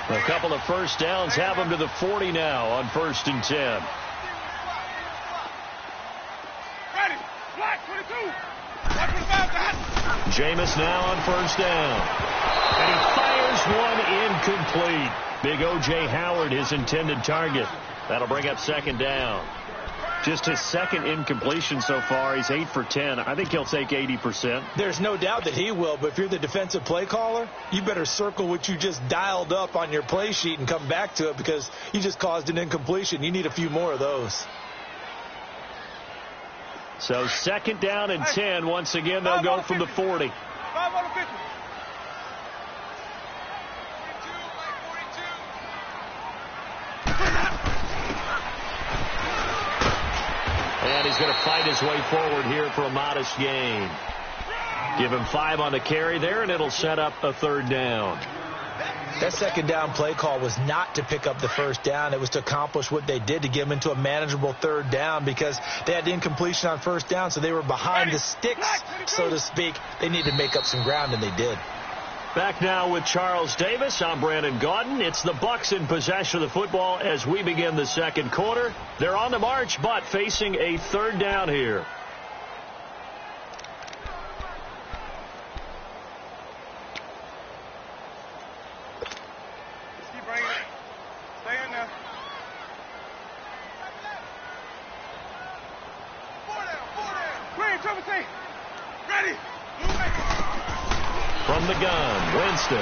A couple of first downs have them to the 40 now on 1st and 10. Jameis now on 1st down. And he fires one incomplete. Big O.J. Howard, his intended target. That'll bring up 2nd down. Just his 2nd incompletion so far. He's 8 for 10. I think he'll take 80%. There's no doubt that he will, but if you're the defensive play caller, you better circle what you just dialed up on your play sheet and come back to it because you just caused an incompletion. You need a few more of those. So 2nd down and 10. Once again, they'll go from the 40. 5 on the 50. And he's going to fight his way forward here for a modest gain. Give him 5 on the carry there, and it'll set up a 3rd down. That 2nd down play call was not to pick up the 1st down. It was to accomplish what they did, to get them into a manageable 3rd down because they had incompletion on 1st down, so they were behind the sticks, so to speak. They needed to make up some ground, and they did. Back now with Charles Davis. I'm Brandon Gaudin. It's the Bucs in possession of the football as we begin the 2nd quarter. They're on the march, but facing a 3rd down here. Just keep bringing it. Stay in there. 4 down. Green, triple T. Ready. From the gun, Winston.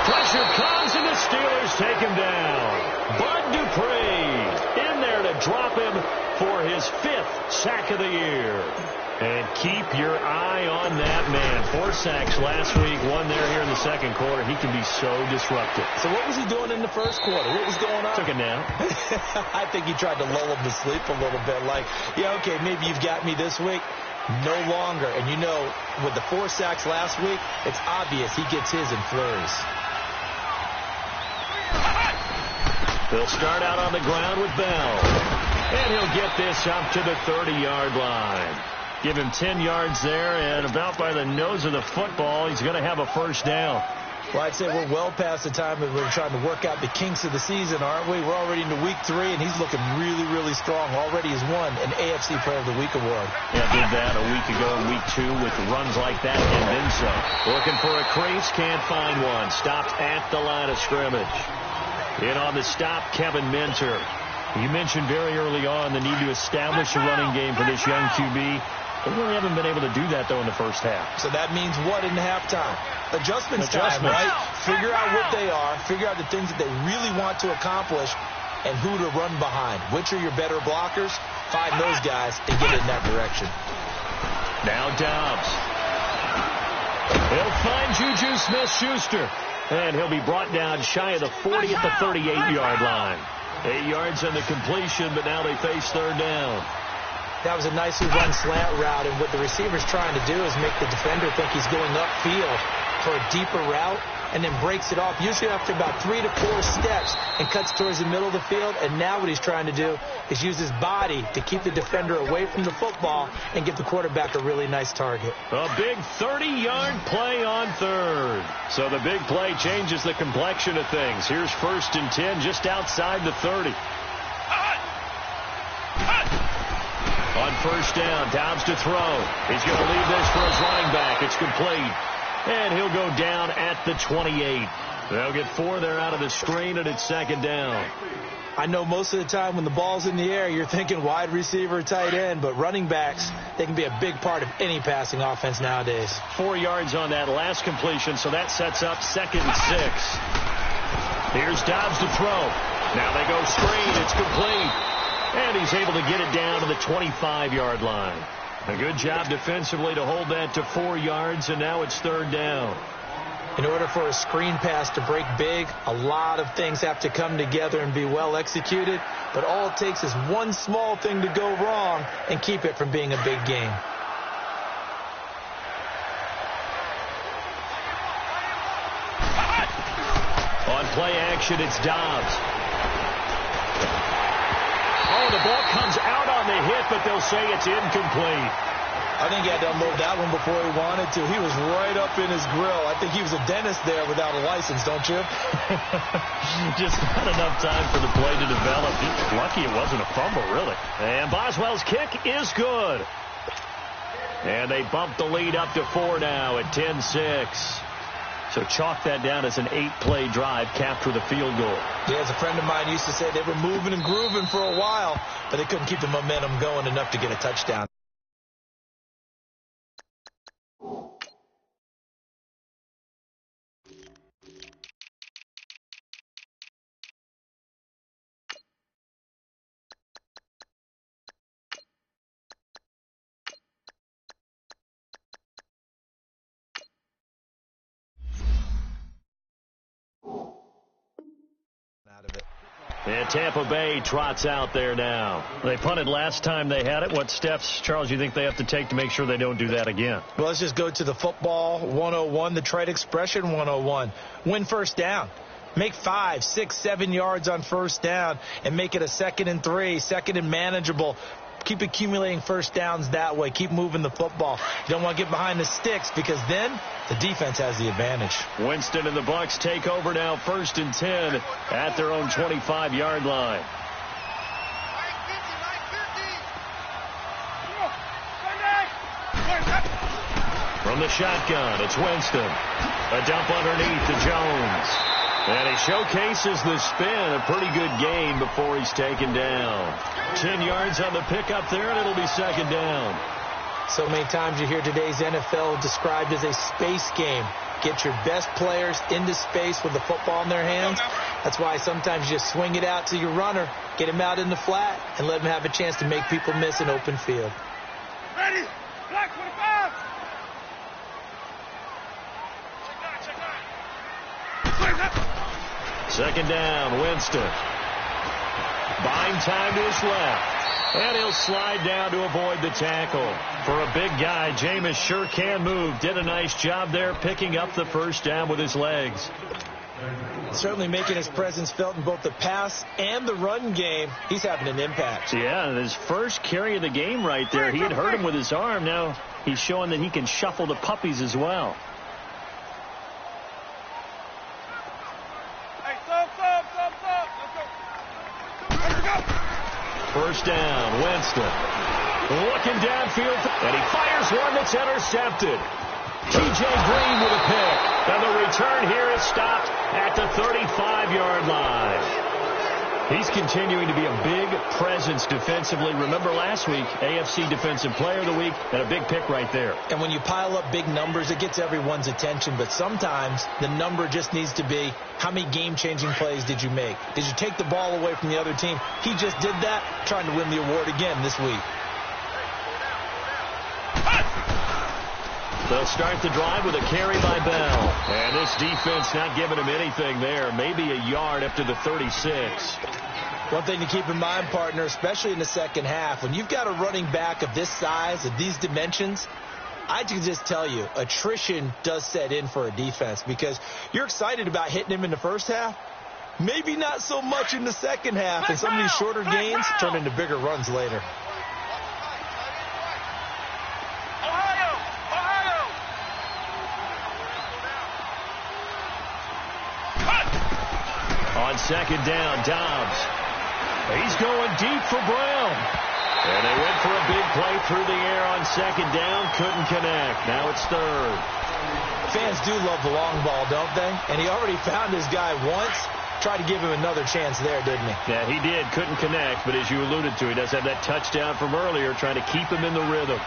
Pressure comes, and the Steelers take him down. Bud Dupree in there to drop him for his 5th sack of the year. And keep your eye on that man. 4 sacks last week, 1 there here in the 2nd quarter. He can be so disruptive. So what was he doing in the 1st quarter? What was going on? Took a nap. I think he tried to lull him to sleep a little bit. Like, yeah, okay, maybe you've got me this week. No longer. And you know, with the 4 sacks last week, it's obvious he gets his in flurries. They'll start out on the ground with Bell. And he'll get this up to the 30-yard line. Give him 10 yards there, and about by the nose of the football, he's going to have a 1st down. Well, I'd say we're well past the time that we're trying to work out the kinks of the season, aren't we? We're already into week 3, and he's looking really, really strong. Already has won an AFC Player of the Week award. Yeah, did that a week ago in week 2 with runs like that and then some. Looking for a crease, can't find one. Stopped at the line of scrimmage. In on the stop, Kevin Minter. You mentioned very early on the need to establish a running game for this young QB. They really haven't been able to do that, though, in the 1st half. So that means what in the halftime? Adjustments time, right? Figure out what they are. Figure out the things that they really want to accomplish and who to run behind. Which are your better blockers? Find those guys and get in that direction. Now Dobbs. He'll find Juju Smith-Schuster. And he'll be brought down shy of the 40 at the 38-yard line. 8 yards on the completion, but now they face 3rd down. That was a nicely run slant route, and what the receiver's trying to do is make the defender think he's going upfield for a deeper route and then breaks it off, usually after about 3 to 4 steps, and cuts towards the middle of the field. And now what he's trying to do is use his body to keep the defender away from the football and give the quarterback a really nice target. A big 30-yard play on 3rd. So the big play changes the complexion of things. Here's 1st and 10 just outside the 30. On 1st down, Dobbs to throw. He's going to leave this for his running back. It's complete. And he'll go down at the 28. They'll get 4 there out of the screen, and it's 2nd down. I know most of the time when the ball's in the air, you're thinking wide receiver, tight end, but running backs, they can be a big part of any passing offense nowadays. 4 yards on that last completion, so that sets up 2nd and 6. Here's Dobbs to throw. Now they go screen. It's complete. And he's able to get it down to the 25-yard line. A good job defensively to hold that to 4 yards, and now it's 3rd down. In order for a screen pass to break big, a lot of things have to come together and be well executed. But all it takes is one small thing to go wrong and keep it from being a big game. On play action, it's Dobbs. Oh, the ball comes out on the hit, but they'll say it's incomplete. I think he had to unload that one before he wanted to. He was right up in his grill. I think he was a dentist there without a license, don't you? Just not enough time for the play to develop. He's lucky it wasn't a fumble, really. And Boswell's kick is good. And they bump the lead up to 4 now at 10-6. So chalk that down as an 8-play drive, capture the field goal. Yeah, as a friend of mine used to say, they were moving and grooving for a while, but they couldn't keep the momentum going enough to get a touchdown. Out of it. And Tampa Bay trots out there now. They punted last time they had it. What steps, Charles, you think they have to take to make sure they don't do that again? Well, let's just go to the football 101, the trade expression 101. Win first down. Make 5, 6, 7 yards on first down and make it a 2nd and 3, 2nd and manageable. Keep accumulating first downs that way. Keep moving the football. You don't want to get behind the sticks because then the defense has the advantage. Winston and the Bucs take over now, 1st and 10 at their own 25-yard line. From the shotgun, it's Winston. A dump underneath to Jones. And he showcases the spin. A pretty good gain before he's taken down. 10 yards on the pickup there, and it'll be 2nd down. So many times you hear today's NFL described as a space game. Get your best players into space with the football in their hands. That's why sometimes you just swing it out to your runner, get him out in the flat, and let him have a chance to make people miss an open field. Ready? Black 25. Second down, Winston. Buying time to his left. And he'll slide down to avoid the tackle. For a big guy, Jameis sure can move. Did a nice job there picking up the first down with his legs. Certainly making his presence felt in both the pass and the run game. He's having an impact. Yeah, his first carry of the game right there. He had hurt him with his arm. Now he's showing that he can shuffle the puppies as well. First down, Winston. Looking downfield, and he fires one that's intercepted. T.J. Green with a pick. And the return here is stopped at the 35-yard line. He's continuing to be a big presence defensively. Remember last week, AFC Defensive Player of the Week, and a big pick right there. And when you pile up big numbers, it gets everyone's attention. But sometimes the number just needs to be, how many game-changing plays did you make? Did you take the ball away from the other team? He just did that, trying to win the award again this week. They'll start the drive with a carry by Bell. And this defense not giving him anything there. Maybe a yard up to the 36. One thing to keep in mind, partner, especially in the second half, when you've got a running back of this size, of these dimensions, I can just tell you, attrition does set in for a defense because you're excited about hitting him in the first half. Maybe not so much in the second half, and some of these shorter gains turn into bigger runs later. On second down, Dobbs. He's going deep for Brown. And they went for a big play through the air on second down. Couldn't connect. Now it's third. Fans do love the long ball, don't they? And he already found his guy once. Tried to give him another chance there, didn't he? Yeah, he did. Couldn't connect. But as you alluded to, he does have that touchdown from earlier, trying to keep him in the rhythm.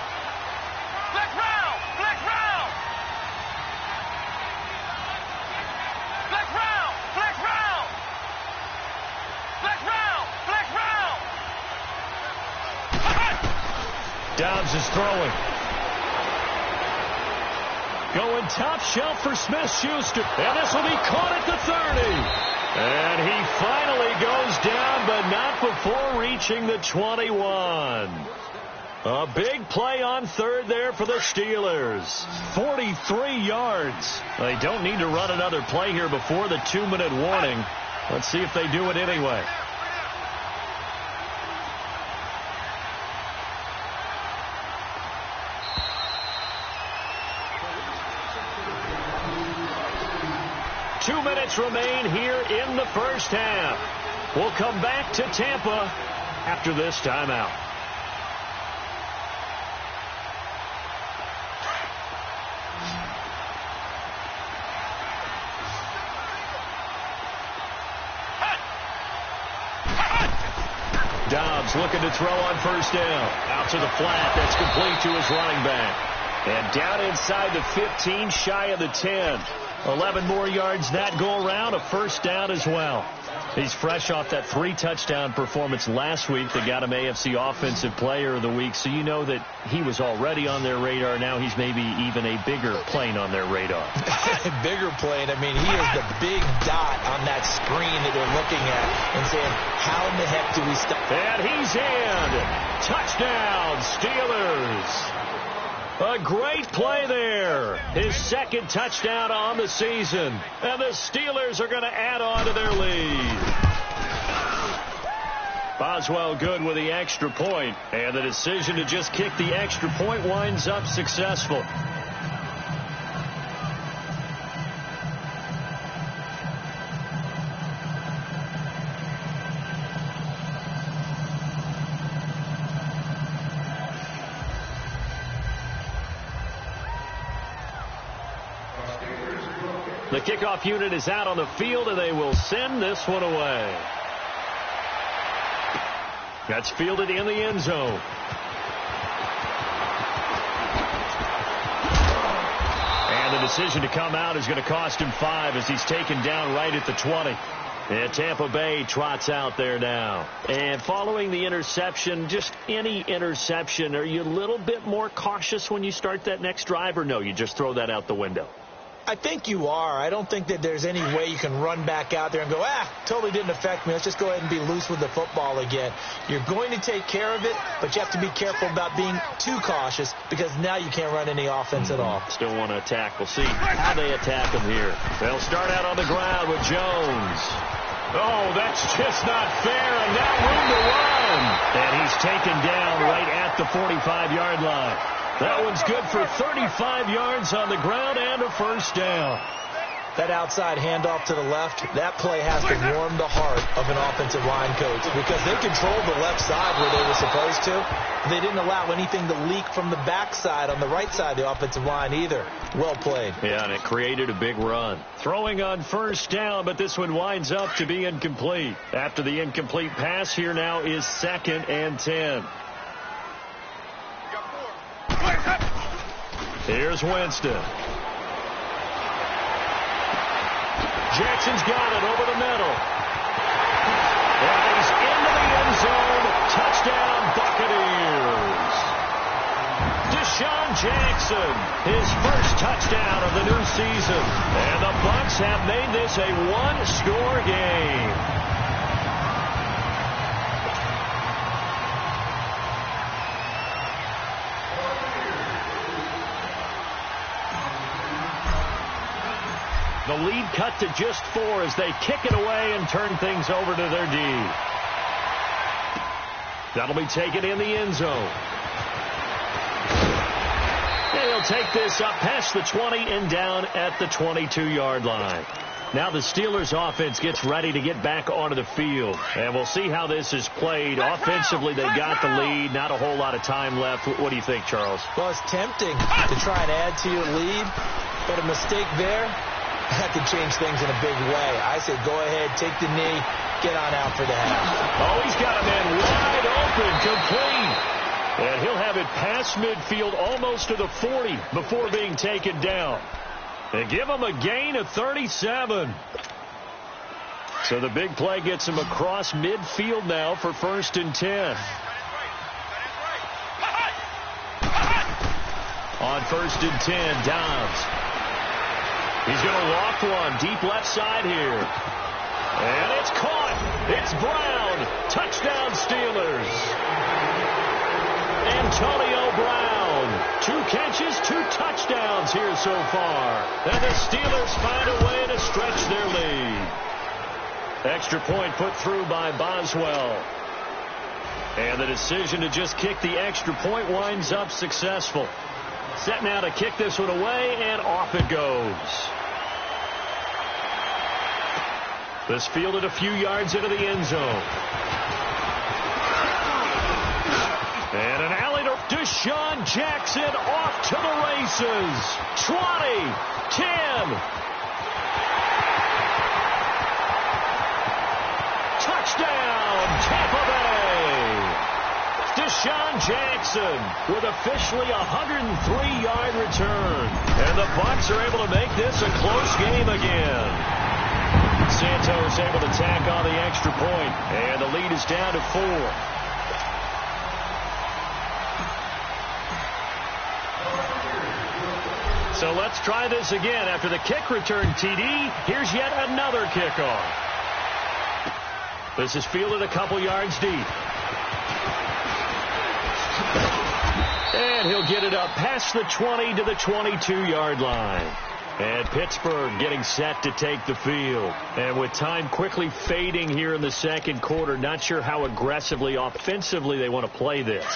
Dobbs is throwing. Going top shelf for Smith-Schuster. And this will be caught at the 30. And he finally goes down, but not before reaching the 21. A big play on third there for the Steelers. 43 yards. They don't need to run another play here before the 2-minute warning. Let's see if they do it anyway. 2 minutes remain here in the first half. We'll come back to Tampa after this timeout. Dobbs looking to throw on first down. Out to the flat. That's complete to his running back. And down inside the 15, shy of the 10. 11 more yards that go around. A first down as well. He's fresh off that 3-touchdown performance last week that got him AFC Offensive Player of the Week. So you know that he was already on their radar. Now he's maybe even a bigger plane on their radar. Bigger plane. I mean, he is the big dot on that screen that they're looking at and saying, how in the heck do we stop? And he's in. Touchdown, Steelers. A great play there. His second touchdown on the season. And the Steelers are going to add on to their lead. Boswell good with the extra point. And the decision to just kick the extra point winds up successful. The kickoff unit is out on the field, and they will send this one away. That's fielded in the end zone. And the decision to come out is going to cost him 5 as he's taken down right at the 20. And Tampa Bay trots out there now. And following the interception, just any interception, are you a little bit more cautious when you start that next drive, or no, you just throw that out the window? I think you are. I don't think that there's any way you can run back out there and go, totally didn't affect me. Let's just go ahead and be loose with the football again. You're going to take care of it, but you have to be careful about being too cautious because now you can't run any offense at all. Still want to attack. We'll see how they attack him here. They'll start out on the ground with Jones. Oh, that's just not fair, and now room to run. And he's taken down right at the 45-yard line. That one's good for 35 yards on the ground and a first down. That outside handoff to the left, that play has to warm the heart of an offensive line coach because they controlled the left side where they were supposed to. They didn't allow anything to leak from the backside on the right side of the offensive line either. Well played. Yeah, and it created a big run. Throwing on first down, but this one winds up to be incomplete. After the incomplete pass, here now is 2nd and 10. Here's Winston. Jackson's got it over the middle. And he's into the end zone. Touchdown, Buccaneers. Deshaun Jackson, his first touchdown of the new season. And the Bucs have made this a one-score game. The lead cut to just 4 as they kick it away and turn things over to their D. That'll be taken in the end zone. And he'll take this up past the 20 and down at the 22-yard line. Now the Steelers offense gets ready to get back onto the field. And we'll see how this is played. Offensively, they got the lead. Not a whole lot of time left. What do you think, Charles? Well, it's tempting to try and add to your lead, but a mistake there, that could change things in a big way. I say go ahead, take the knee, get on out for the half. Oh, he's got him in wide open, complete. And he'll have it past midfield almost to the 40 before being taken down. And give him a gain of 37. So the big play gets him across midfield now for 1st and 10. On 1st and 10, Dobbs. He's going to loft one deep left side here. And it's caught. It's Brown. Touchdown, Steelers. Antonio Brown. 2 catches, 2 touchdowns here so far. And the Steelers find a way to stretch their lead. Extra point put through by Boswell. And the decision to just kick the extra point winds up successful. Set now to kick this one away, and off it goes. This fielded a few yards into the end zone. And an alley to Deshaun Jackson off to the races. 20, 10. Touchdown, Tampa Bay. Deshaun Jackson with officially a 103-yard return. And the Bucs are able to make this a close game again. Santos able to tack on the extra point, and the lead is down to 4. So let's try this again. After the kick return TD, here's yet another kickoff. This is fielded a couple yards deep. And he'll get it up past the 20 to the 22-yard line. And Pittsburgh getting set to take the field. And with time quickly fading here in the second quarter, not sure how aggressively, offensively they want to play this.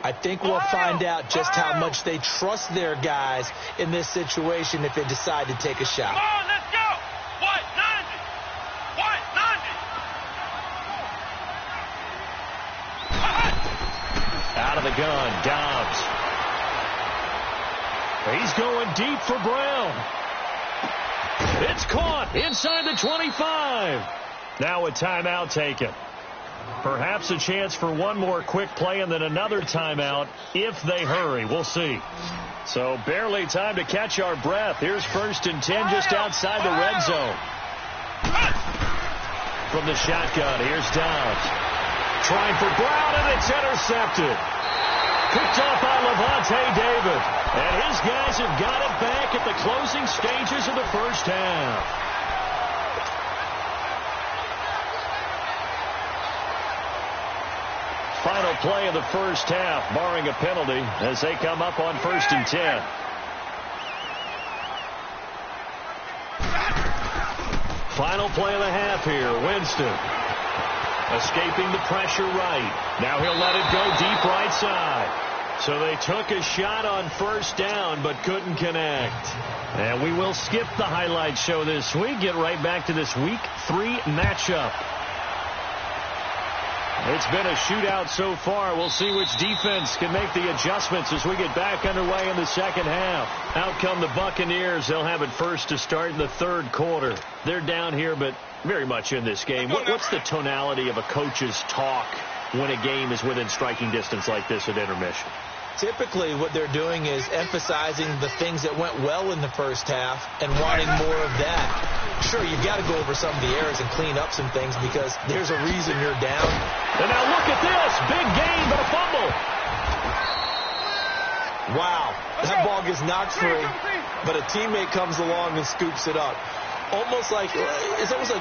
I think we'll find out just how much they trust their guys in this situation if they decide to take a shot. Come on, let's go. What? 90. What? 90. Out of the gun, Dobbs. He's going deep for Brown. It's caught inside the 25. Now a timeout taken. Perhaps a chance for one more quick play and then another timeout if they hurry. We'll see. So barely time to catch our breath. Here's 1st and 10 just outside the red zone. From the shotgun, here's Dobbs. Trying for Brown, and it's intercepted. Picked off by Levante David. And his guys have got it back at the closing stages of the first half. Final play of the first half, barring a penalty, as they come up on 1st and 10. Final play of the half here, Winston. Escaping the pressure right. Now he'll let it go deep right side. So they took a shot on 1st down, but couldn't connect. And we will skip the highlight show this week. Get right back to this Week 3 matchup. It's been a shootout so far. We'll see which defense can make the adjustments as we get back underway in the second half. Out come the Buccaneers. They'll have it first to start in the third quarter. They're down here, but very much in this game. What's the tonality of a coach's talk when a game is within striking distance like this at intermission? Typically, what they're doing is emphasizing the things that went well in the first half and wanting more of that. Sure, you've got to go over some of the errors and clean up some things because there's a reason you're down. And now look at this. Big gain, but a fumble. Wow. That ball gets knocked free, but a teammate comes along and scoops it up. It's almost like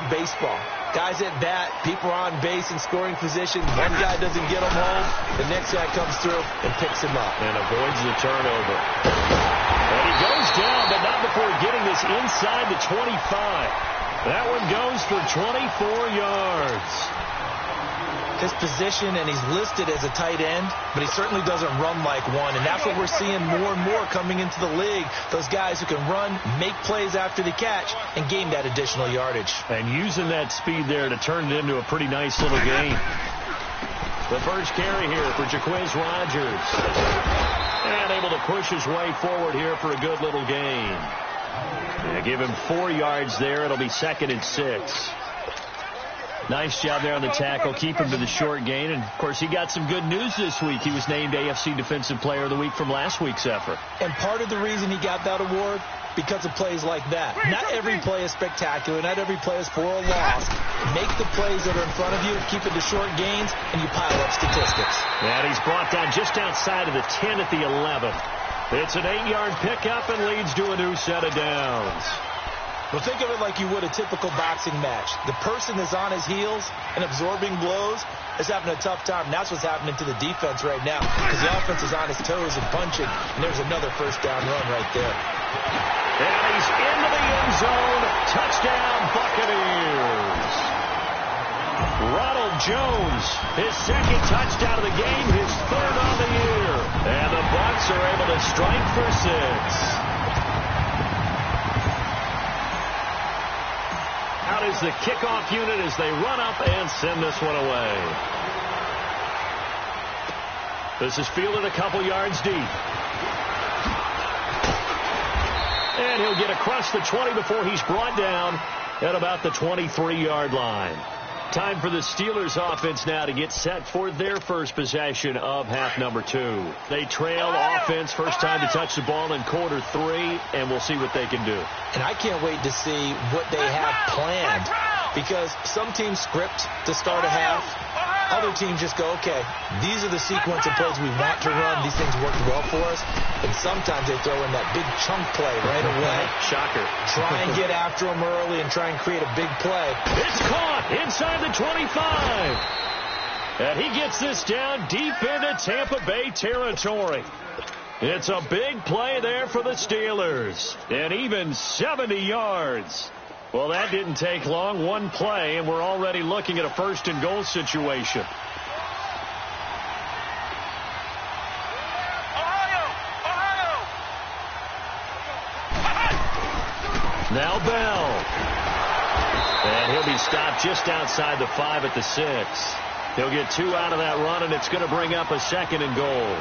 baseball. Guys at bat, people are on base in scoring position. One guy doesn't get him home. The next guy comes through and picks him up. And avoids the turnover. And he goes down, but not before getting this inside the 25. That one goes for 24 yards. His position, and he's listed as a tight end, but he certainly doesn't run like one, and that's what we're seeing more and more coming into the league. Those guys who can run, make plays after the catch, and gain that additional yardage. And using that speed there to turn it into a pretty nice little gain. The first carry here for Jaquiz Rogers. And able to push his way forward here for a good little gain. They give him 4 yards there. It'll be 2nd and 6. Nice job there on the tackle. Keep him to the short gain. And, of course, he got some good news this week. He was named AFC Defensive Player of the Week from last week's effort. And part of the reason he got that award, because of plays like that. Not every play is spectacular. Not every play is for a loss. Make the plays that are in front of you, keep it to short gains, and you pile up statistics. And he's brought down just outside of the 10 at the 11. It's an 8-yard pickup and leads to a new set of downs. Well, think of it like you would a typical boxing match. The person is on his heels and absorbing blows is having a tough time. And that's what's happening to the defense right now because the offense is on his toes and punching. And there's another 1st down run right there. And he's into the end zone. Touchdown, Buccaneers. Ronald Jones, his 2nd touchdown of the game, his 3rd on the year. And the Bucs are able to strike for 6. Out is the kickoff unit as they run up and send this one away. This is fielded a couple yards deep. And he'll get across the 20 before he's brought down at about the 23-yard line. Time for the Steelers offense now to get set for their first possession of half number 2. They trail offense, first time to touch the ball in quarter 3, and we'll see what they can do. And I can't wait to see what they have planned, because some teams script to start a half. Other teams just go, okay, these are the sequence of plays we want to run. These things worked well for us. And sometimes they throw in that big chunk play right away. Shocker. Try and get after them early and try and create a big play. It's caught inside the 25. And he gets this down deep into Tampa Bay territory. It's a big play there for the Steelers. And even 70 yards. Well, that didn't take long. One play, and we're already looking at a first and goal situation. Now Bell. And he'll be stopped just outside the 5 at the 6. He'll get 2 out of that run, and it's going to bring up a second and goal.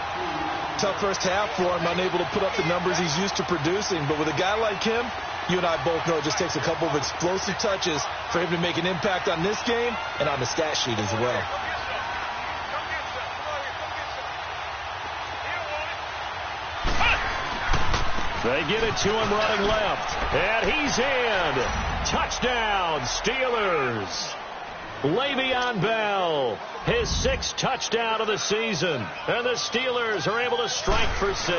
Tough first half for him, unable to put up the numbers he's used to producing. But with a guy like him, you and I both know it just takes a couple of explosive touches for him to make an impact on this game and on the stat sheet as well. They get it to him running left. And he's in. Touchdown, Steelers. Le'Veon Bell, his 6th touchdown of the season. And the Steelers are able to strike for 6.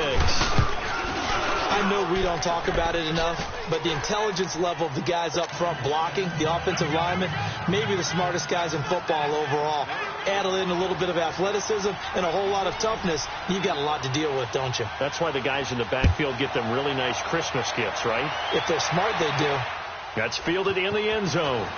I know we don't talk about it enough, but the intelligence level of the guys up front blocking, the offensive linemen, maybe the smartest guys in football overall. Add in a little bit of athleticism and a whole lot of toughness, you got a lot to deal with, don't you? That's why the guys in the backfield get them really nice Christmas gifts, right? If they're smart, they do. That's fielded in the end zone.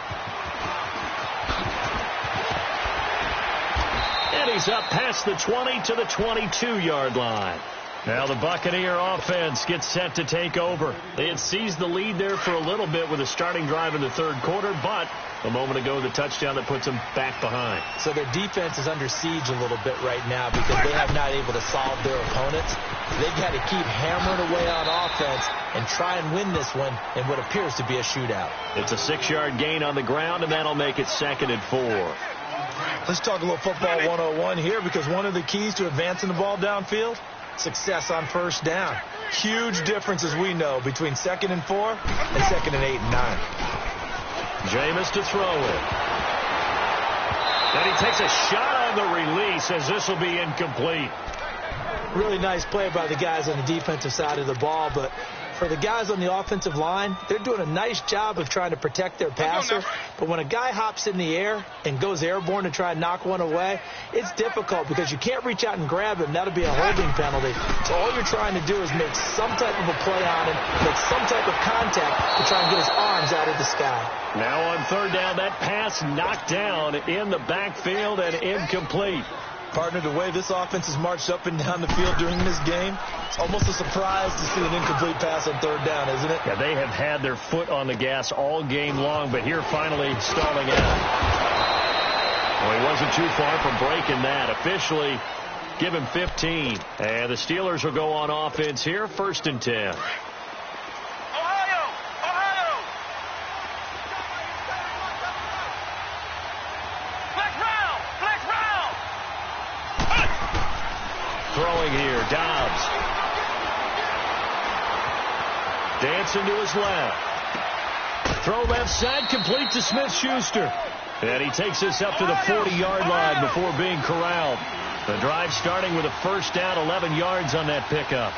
And he's up past the 20 to the 22-yard line. Now the Buccaneer offense gets set to take over. They had seized the lead there for a little bit with a starting drive in the third quarter, but a moment ago the touchdown that puts them back behind. So their defense is under siege a little bit right now because they have not able to solve their opponents. They've got to keep hammering away on offense and try and win this one in what appears to be a shootout. It's a 6-yard gain on the ground, and that'll make it 2nd and 4. Let's talk a little football 101 here, because one of the keys to advancing the ball downfield, success on first down. Huge difference, as we know, between 2nd and 4 and 2nd and 8 and 9. Jameis to throw it. And he takes a shot on the release as this will be incomplete. Really nice play by the guys on the defensive side of the ball, but for the guys on the offensive line, they're doing a nice job of trying to protect their passer. But when a guy hops in the air and goes airborne to try and knock one away, it's difficult because you can't reach out and grab him. That'll be a holding penalty. So all you're trying to do is make some type of a play on him, make some type of contact to try and get his arms out of the sky. Now on third down, that pass knocked down in the backfield and incomplete. Partner, the way this offense has marched up and down the field during this game, it's almost a surprise to see an incomplete pass on third down, isn't it? Yeah, they have had their foot on the gas all game long, but here finally stalling out. Well, he wasn't too far from breaking that. Officially, give him 15. And the Steelers will go on offense here, 1st and 10. Throwing here, Dobbs. Dancing to his left. Throw left side, complete to Smith-Schuster. And he takes this up to the 40-yard line before being corralled. The drive starting with a first down, 11 yards on that pickup.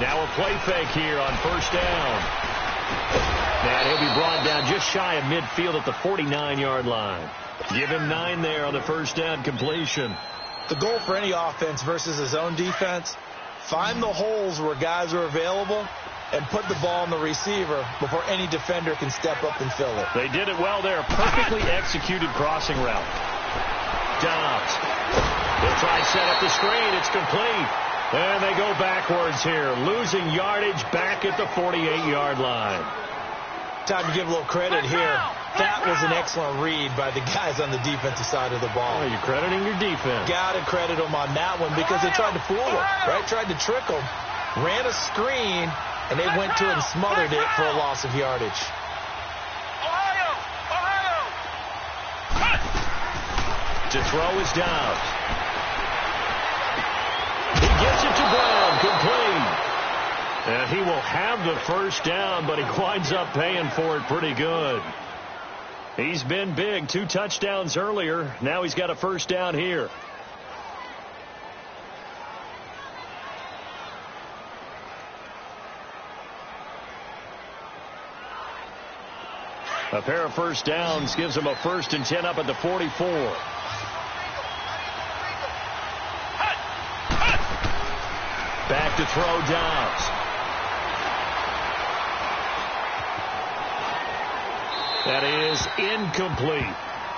Now a play fake here on first down. And he'll be brought down just shy of midfield at the 49-yard line. Give him 9 there on the first down completion. The goal for any offense versus his own defense, find the holes where guys are available and put the ball on the receiver before any defender can step up and fill it. They did it well there. Perfectly executed crossing route. Dobbs. They'll try set up the screen. It's complete. And they go backwards here, losing yardage back at the 48-yard line. Time to give a little credit here. That was an excellent read by the guys on the defensive side of the ball. Oh, you're crediting your defense. Got to credit them on that one because they tried to fool them, right? Tried to trick them. Ran a screen, and they went to it and smothered it for a loss of yardage. To throw is down. He gets it to Brown, complete. And he will have the first down, but he winds up paying for it pretty good. He's been big. 2 touchdowns earlier. Now he's got a first down here. A pair of first downs gives him a 1st and 10 up at the 44. Back to throw Dobbs. That is incomplete.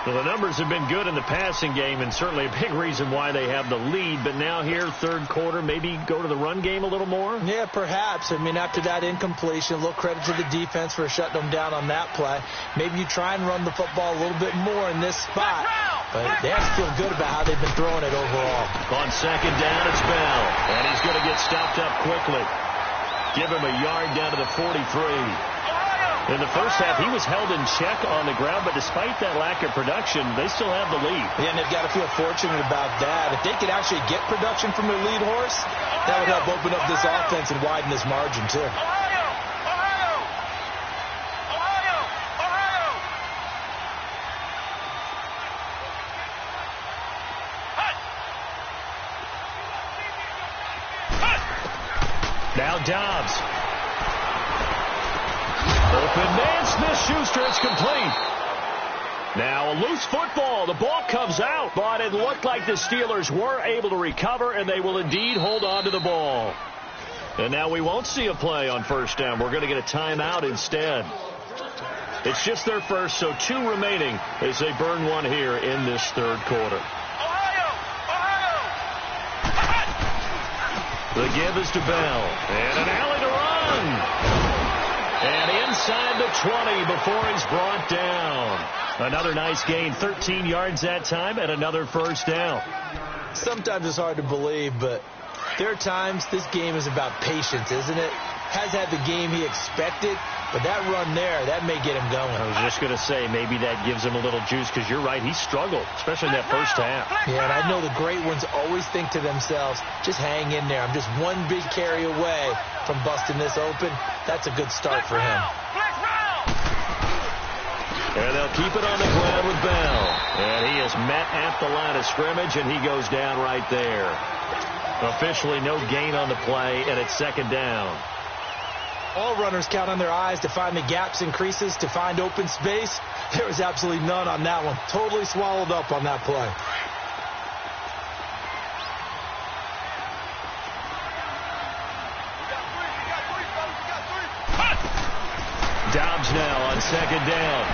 Well, the numbers have been good in the passing game, and certainly a big reason why they have the lead. But now here, third quarter, maybe go to the run game a little more? Yeah, perhaps. I mean, after that incompletion, a little credit to the defense for shutting them down on that play. Maybe you try and run the football a little bit more in this spot. But they have to feel good about how they've been throwing it overall. On second down, it's Bell. And he's going to get stopped up quickly. Give him a yard down to the 43. In the first half, he was held in check on the ground, but despite that lack of production, they still have the lead. Yeah, and they've got to feel fortunate about that. If they could actually get production from their lead horse, that would help open up this offense and widen this margin, too. Now Dobbs. Open man, Smith-Schuster, it's complete. Now a loose football. The ball comes out, but it looked like the Steelers were able to recover, and they will indeed hold on to the ball. And now we won't see a play on first down. We're going to get a timeout instead. It's just their first, so 2 remaining as they burn one here in this third quarter. The give is to Bell. And an alley to run. And inside the 20 before he's brought down. Another nice gain, 13 yards that time, and another first down. Sometimes it's hard to believe, but there are times this game is about patience, isn't it? Has had the game he expected, but that run there, that may get him going. I was just going to say, maybe that gives him a little juice, because you're right, he struggled, especially in that first half. Yeah, and I know the great ones always think to themselves, just hang in there. I'm just one big carry away from busting this open. That's a good start for him. And they'll keep it on the ground with Bell. And he is met at the line of scrimmage, and he goes down right there. Officially no gain on the play, and it's second down. All runners count on their eyes to find the gaps and creases, to find open space. There was absolutely none on that one. Totally swallowed up on that play. Dobbs now on second down.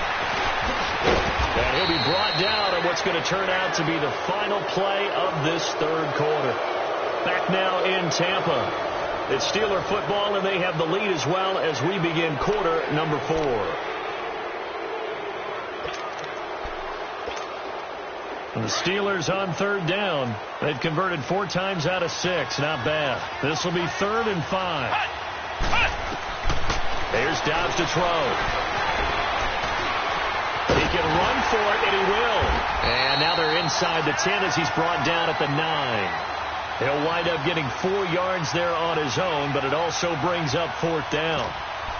And he'll be brought down on what's going to turn out to be the final play of this third quarter. Back now in Tampa. It's Steeler football, and they have the lead as well as we begin quarter number 4. And the Steelers on third down. They've converted 4 times out of 6. Not bad. This will be 3rd and 5. Here's Dobbs to throw. He can run for it, and he will. And now they're inside the 10 as he's brought down at the 9. He'll wind up getting 4 yards there on his own, but it also brings up 4th down.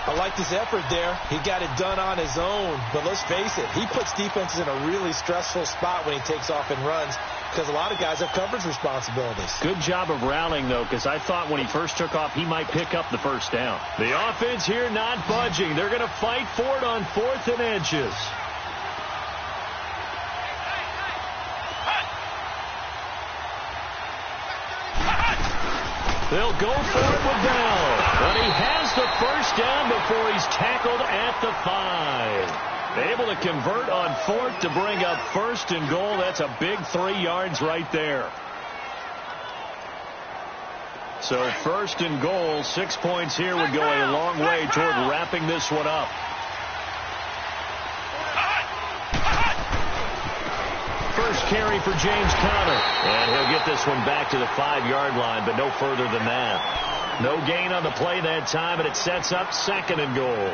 I like this effort there. He got it done on his own, but let's face it, he puts defenses in a really stressful spot when he takes off and runs because a lot of guys have coverage responsibilities. Good job of rallying, though, because I thought when he first took off, he might pick up the first down. The offense here not budging. They're going to fight for it on 4th and inches. They'll go for it with Bell. But he has the first down before he's tackled at the 5. Able to convert on 4th to bring up 1st and goal. That's a big 3 yards right there. So first and goal, 6 points here would go a long way toward wrapping this one up. First carry for James Conner. And he'll get this one back to the 5-yard line, but no further than that. No gain on the play that time, and it sets up second and goal.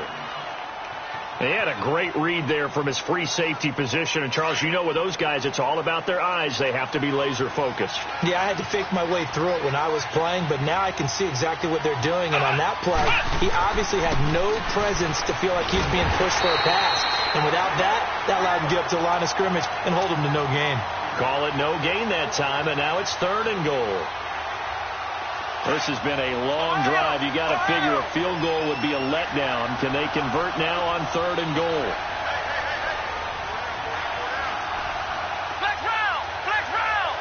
He had a great read there from his free safety position. And, Charles, you know with those guys, it's all about their eyes. They have to be laser-focused. Yeah, I had to fake my way through it when I was playing, but now I can see exactly what they're doing. And on that play, he obviously had no presence to feel like he was being pushed for a pass. And without that, that allowed him to get up to the line of scrimmage and hold him to no gain. Call it no gain that time, and now it's third and goal. This has been a long drive. You got to figure a field goal would be a letdown. Can they convert now on third and goal? Flex round! Flex round!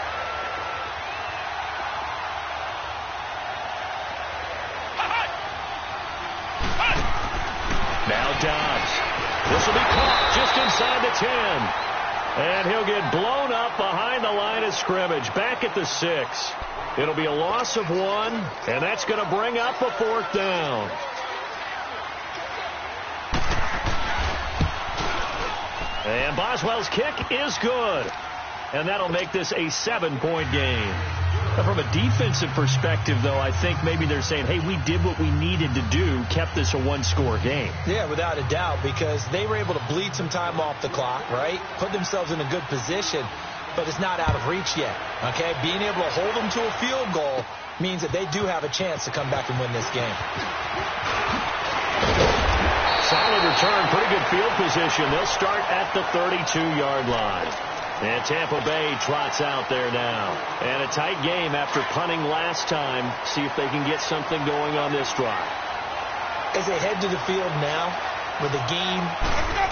Now Dobbs. This will be caught just inside the 10. And he'll get blown up behind the line of scrimmage. Back at the 6. It'll be a loss of 1, and that's going to bring up a fourth down. And Boswell's kick is good. And that'll make this a 7-point game. Now, from a defensive perspective, though, I think maybe they're saying, hey, we did what we needed to do, kept this a 1-score game. Yeah, without a doubt, because they were able to bleed some time off the clock, right? Put themselves in a good position. But it's not out of reach yet, okay? Being able to hold them to a field goal means that they do have a chance to come back and win this game. Solid return, pretty good field position. They'll start at the 32-yard line. And Tampa Bay trots out there now. And a tight game after punting last time. See if they can get something going on this drive. As they head to the field now, with the game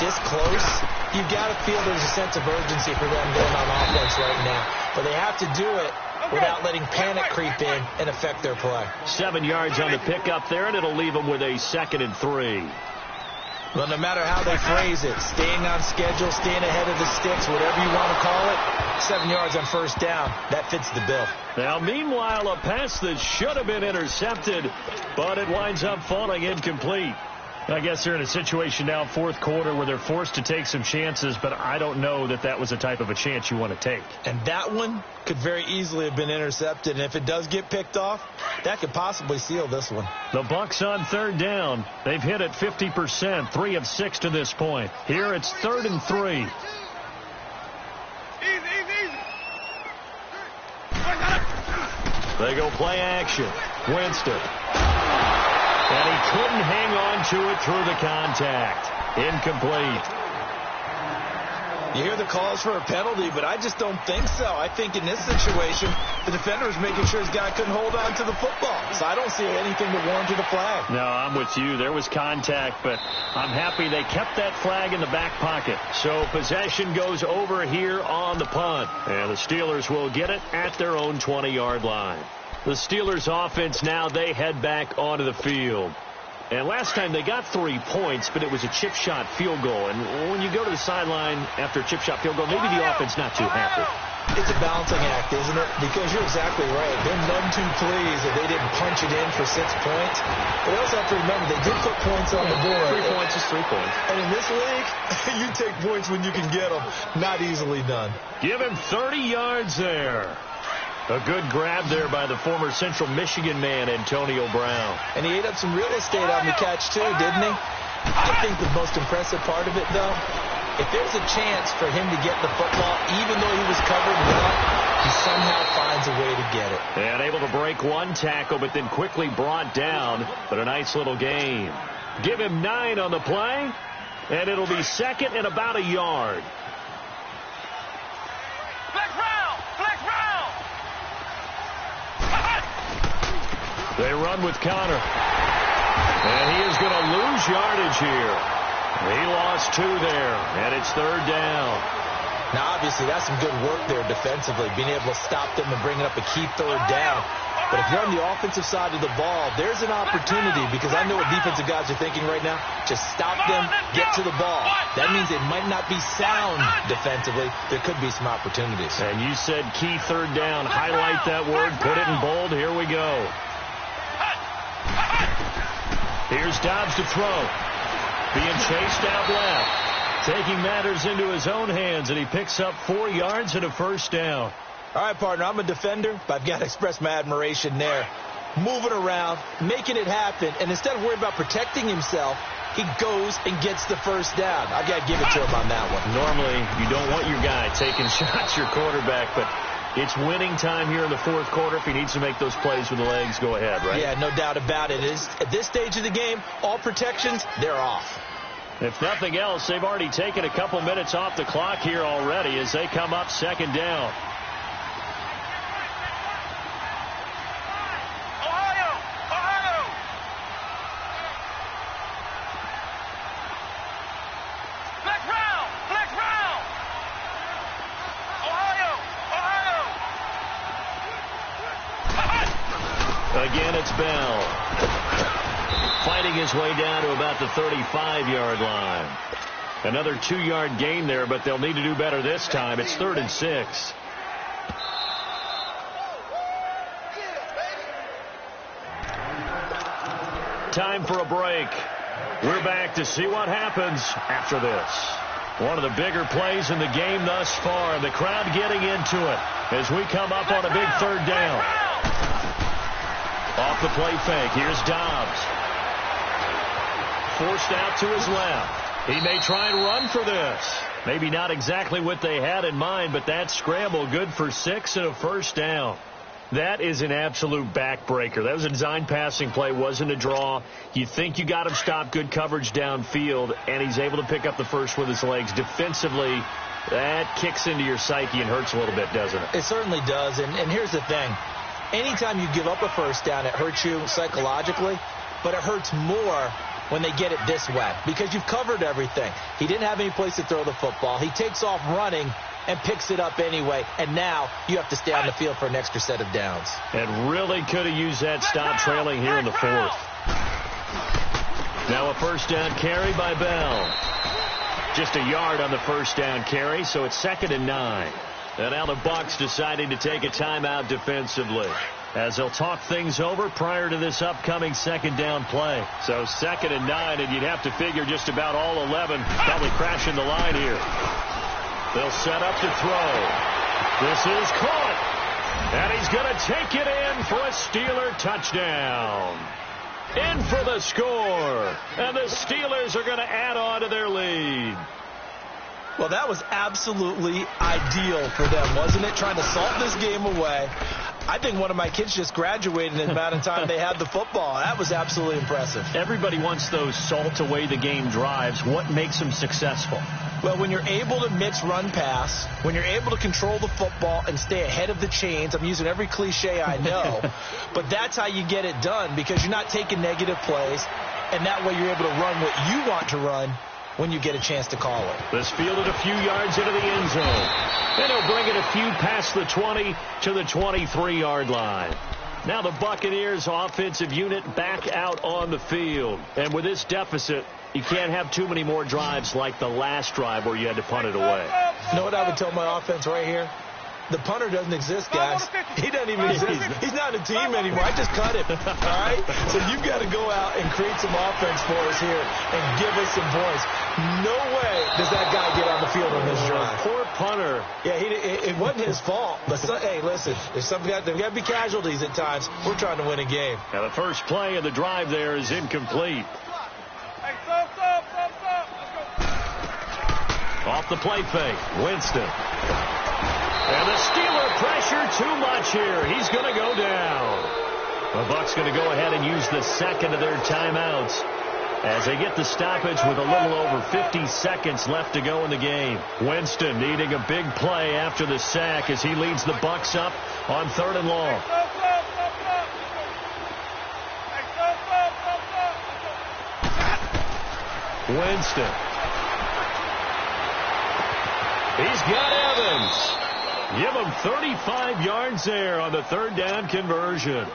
this close, you've got to feel there's a sense of urgency for them going on offense right now. But they have to do it without letting panic creep in and affect their play. 7 yards on the pickup there, and it'll leave them with a 2nd and 3. Well, no matter how they phrase it, staying on schedule, staying ahead of the sticks, whatever you want to call it, 7 yards on first down, that fits the bill. Now, meanwhile, a pass that should have been intercepted, but it winds up falling incomplete. I guess they're in a situation now, fourth quarter, where they're forced to take some chances, but I don't know that that was the type of a chance you want to take. And that one could very easily have been intercepted, and if it does get picked off, that could possibly seal this one. The Bucs on third down. They've hit it 50%, 3 of 6 to this point. Here it's 3rd and 3. Easy. They go play action. Winston. And he couldn't hang on to it through the contact. Incomplete. You hear the calls for a penalty, but I just don't think so. I think in this situation, the defender is making sure his guy couldn't hold on to the football. So I don't see anything that warranted a flag. No, I'm with you. There was contact, but I'm happy they kept that flag in the back pocket. So possession goes over here on the punt. And the Steelers will get it at their own 20-yard line. The Steelers offense now, they head back onto the field. And last time they got 3 points, but it was a chip shot field goal. And when you go to the sideline after a chip shot field goal, maybe the offense not too happy. It's a balancing act, isn't it? Because you're exactly right. They're none too pleased that they didn't punch it in for 6 points. But they also have to remember they did put points on the board. 3 points is 3 points. And in this league, you take points when you can get them. Not easily done. Give him 30 yards there. A good grab there by the former Central Michigan man, Antonio Brown. And he ate up some real estate on the catch, too, didn't he? I think the most impressive part of it, though, if there's a chance for him to get the football, even though he was covered well, he somehow finds a way to get it. And able to break one tackle, but then quickly brought down. But a nice little gain. Give him 9 on the play, and it'll be 2nd and about a yard. They run with Conner. And he is going to lose yardage here. He lost 2 there, and it's 3rd down. Now, obviously, that's some good work there defensively, being able to stop them and bringing up a key 3rd down. But if you're on the offensive side of the ball, there's an opportunity, because I know what defensive guys are thinking right now. Just stop them, get to the ball. That means it might not be sound defensively. There could be some opportunities. And you said key 3rd down. Highlight that word. Put it in bold. Here we go. Here's Dobbs to throw. Being chased out left. Taking matters into his own hands, and he picks up 4 yards and a first down. All right, partner, I'm a defender, but I've got to express my admiration there. Moving around, making it happen, and instead of worrying about protecting himself, he goes and gets the first down. I've got to give it to him on that one. Normally, you don't want your guy taking shots, your quarterback, but it's winning time here in the fourth quarter. If he needs to make those plays with the legs, go ahead, right? Yeah, no doubt about it. At this stage of the game, all protections, they're off. If nothing else, they've already taken a couple minutes off the clock here already as they come up second down. Again, it's Bell. Fighting his way down to about the 35-yard line. Another 2-yard gain there, but they'll need to do better this time. It's 3rd and 6. Time for a break. We're back to see what happens after this. One of the bigger plays in the game thus far. The crowd getting into it as we come up on a big 3rd down. Off the play fake. Here's Dobbs. Forced out to his left. He may try and run for this. Maybe not exactly what they had in mind, but that scramble good for 6 and a first down. That is an absolute backbreaker. That was a design passing play, wasn't a draw. You think you got him stopped, good coverage downfield, and he's able to pick up the first with his legs. Defensively, that kicks into your psyche and hurts a little bit, doesn't it? It certainly does, and here's the thing. Anytime you give up a first down, it hurts you psychologically, but it hurts more when they get it this way because you've covered everything. He didn't have any place to throw the football. He takes off running and picks it up anyway, and now you have to stay on the field for an extra set of downs. And really could have used that stop trailing here in the 4th. Now a first down carry by Bell. Just a yard on the first down carry, so it's 2nd and 9. And now the Bucs deciding to take a timeout defensively as they'll talk things over prior to this upcoming 2nd down play. So 2nd and 9, and you'd have to figure just about all 11 probably crashing the line here. They'll set up to throw. This is caught. And he's going to take it in for a Steeler touchdown. In for the score. And the Steelers are going to add on to their lead. Well, that was absolutely ideal for them, wasn't it? Trying to salt this game away. I think one of my kids just graduated in the amount of time they had the football. That was absolutely impressive. Everybody wants those salt away the game drives. What makes them successful? Well, when you're able to mix run pass, when you're able to control the football and stay ahead of the chains, I'm using every cliche I know, but that's how you get it done because you're not taking negative plays, and that way you're able to run what you want to run when you get a chance to call it. This fielded a few yards into the end zone. And he'll bring it a few past the 20 to the 23-yard line. Now the Buccaneers offensive unit back out on the field. And with this deficit, you can't have too many more drives like the last drive where you had to punt it away. You know what I would tell my offense right here? The punter doesn't exist, guys. He doesn't even exist. He's not a team anymore. I just cut him. All right? So you've got to go out and create some offense for us here and give us some points. No way does that guy get on the field on this drive. Poor punter. Yeah, it wasn't his fault. But hey, listen, there's got to be casualties at times. We're trying to win a game. Now the first play of the drive there is incomplete. Hey, stop. Off the play fake, Winston. And the Steeler pressure too much here. He's going to go down. The Bucs going to go ahead and use the second of their timeouts as they get the stoppage with a little over 50 seconds left to go in the game. Winston needing a big play after the sack as he leads the Bucs up on 3rd and long. Winston. He's got Evans. Give him 35 yards there on the 3rd down conversion.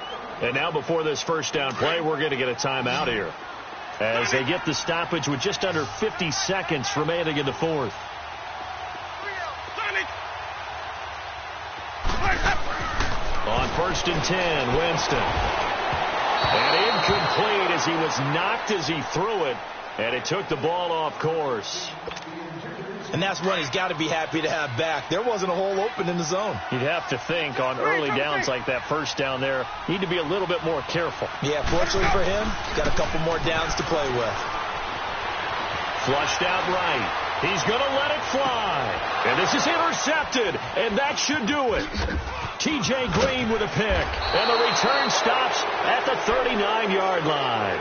And now before this first down play, we're going to get a timeout here as they get the stoppage with just under 50 seconds remaining in the 4th. On 1st and 10, Winston. And incomplete as he was knocked as he threw it, and it took the ball off course. And that's one he's got to be happy to have back. There wasn't a hole open in the zone. You'd have to think on early downs like that first down there, need to be a little bit more careful. Yeah, fortunately for him, got a couple more downs to play with. Flushed out right. He's going to let it fly. And this is intercepted, and that should do it. T.J. Green with a pick, and the return stops at the 39-yard line.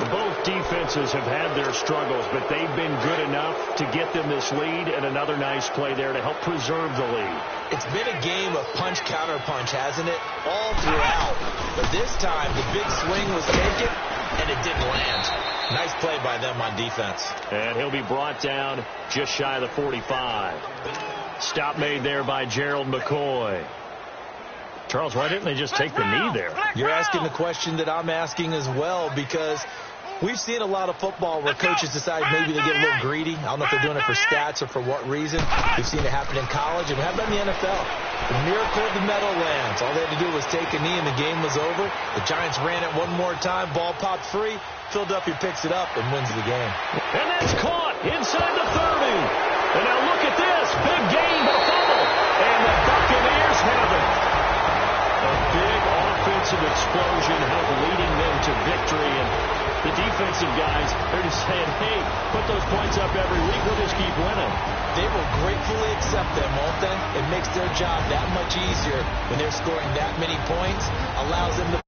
Both defenses have had their struggles, but they've been good enough to get them this lead, and another nice play there to help preserve the lead. It's been a game of punch-counter-punch, hasn't it? All throughout. But this time, the big swing was taken, and it didn't land. Nice play by them on defense. And he'll be brought down just shy of the 45. Stop made there by Gerald McCoy. Charles, why didn't they just take the knee there? You're asking the question that I'm asking as well, because we've seen a lot of football where coaches decide maybe they get a little greedy. I don't know if they're doing it for stats or for what reason. We've seen it happen in college, and we have it in the NFL. The miracle of the Meadowlands. All they had to do was take a knee, and the game was over. The Giants ran it one more time. Ball popped free. Philadelphia picks it up and wins the game. And that's caught inside the 30. And now look at this. Big gain, but a fumble. And the Buccaneers have it. A big offensive explosion helped leading them to victory. And the defensive guys, they're just saying, hey, put those points up every week. We'll just keep winning. They will gratefully accept them, won't they? It makes their job that much easier when they're scoring that many points. Allows them to